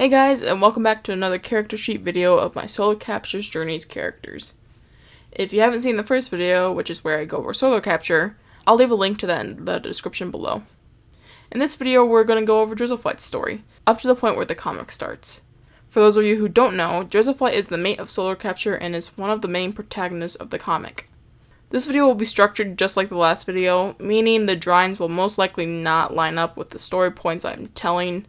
Hey guys, and welcome back to another character sheet video of my Solar Capture's Journeys characters. If you haven't seen the first video, which is where I go over Solar Capture, I'll leave a link to that in the description below. In this video, we're going to go over Drizzleflight's story, up to the point where the comic starts. For those of you who don't know, Drizzleflight is the mate of Solar Capture and is one of the main protagonists of the comic. This video will be structured just like the last video, meaning the drawings will most likely not line up with the story points I'm telling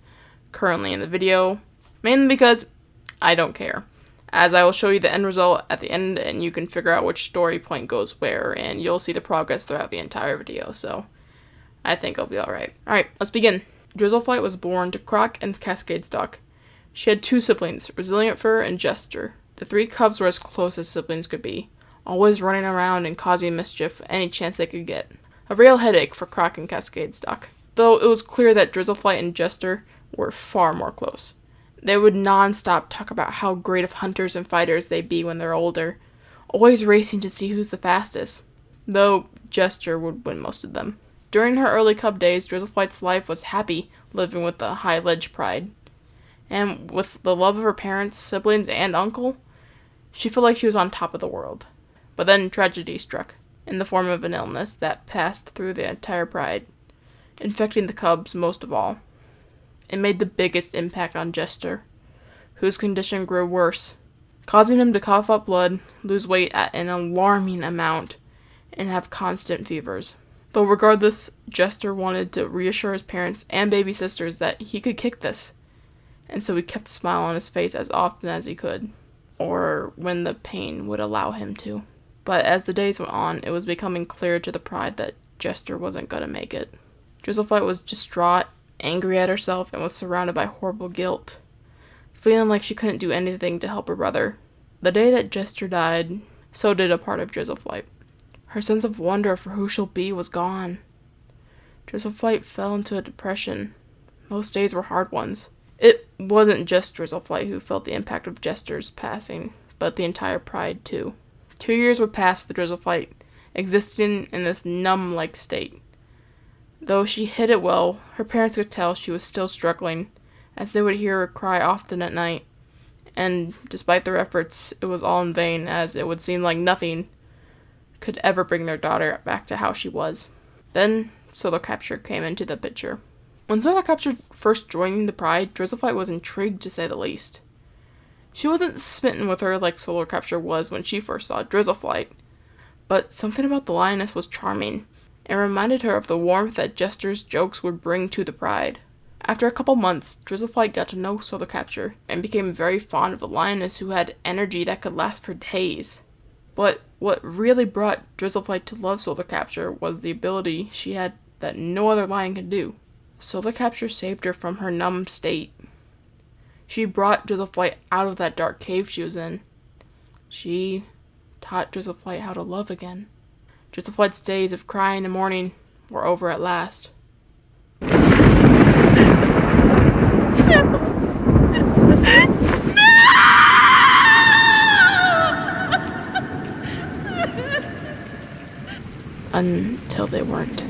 currently in the video, mainly because I don't care, as I will show you the end result at the end and you can figure out which story point goes where, and you'll see the progress throughout the entire video, so I think it'll be alright. Alright, let's begin. Drizzleflight was born to Croc and Cascade's Duck. She had two siblings, Resilient Fur and Jester. The three cubs were as close as siblings could be, always running around and causing mischief any chance they could get. A real headache for Croc and Cascade's Duck, though it was clear that Drizzleflight and Jester were far more close. They would non-stop talk about how great of hunters and fighters they'd be when they're older, always racing to see who's the fastest, though Jester would win most of them. During her early cub days, Drizzleflight's life was happy, living with the high ledge pride. And with the love of her parents, siblings, and uncle, she felt like she was on top of the world. But then tragedy struck, in the form of an illness that passed through the entire pride, infecting the cubs most of all. It made the biggest impact on Jester, whose condition grew worse, causing him to cough up blood, lose weight at an alarming amount, and have constant fevers. Though regardless, Jester wanted to reassure his parents and baby sisters that he could kick this, and so he kept a smile on his face as often as he could, or when the pain would allow him to. But as the days went on, it was becoming clear to the pride that Jester wasn't gonna make it. Drizzleflight was distraught, angry at herself, and was surrounded by horrible guilt, feeling like she couldn't do anything to help her brother. The day that Jester died, so did a part of Drizzleflight. Her sense of wonder for who she'll be was gone. Drizzleflight fell into a depression. Most days were hard ones. It wasn't just Drizzleflight who felt the impact of Jester's passing, but the entire pride too. 2 years would pass with Drizzleflight existing in this numb-like state. Though she hid it well, her parents could tell she was still struggling, as they would hear her cry often at night, and despite their efforts, it was all in vain, as it would seem like nothing could ever bring their daughter back to how she was. Then, Solar Capture came into the picture. When Solar Capture first joined the Pride, Drizzleflight was intrigued to say the least. She wasn't smitten with her like Solar Capture was when she first saw Drizzleflight, but something about the lioness was charming, and reminded her of the warmth that Jester's jokes would bring to the pride. After a couple months, Drizzleflight got to know Solar Capture, and became very fond of the lioness who had energy that could last for days. But what really brought Drizzleflight to love Solar Capture was the ability she had that no other lion could do. Solar Capture saved her from her numb state. She brought Drizzleflight out of that dark cave she was in. She taught Drizzleflight how to love again. Drizzleflight's days of crying and mourning were over at last. Until they weren't.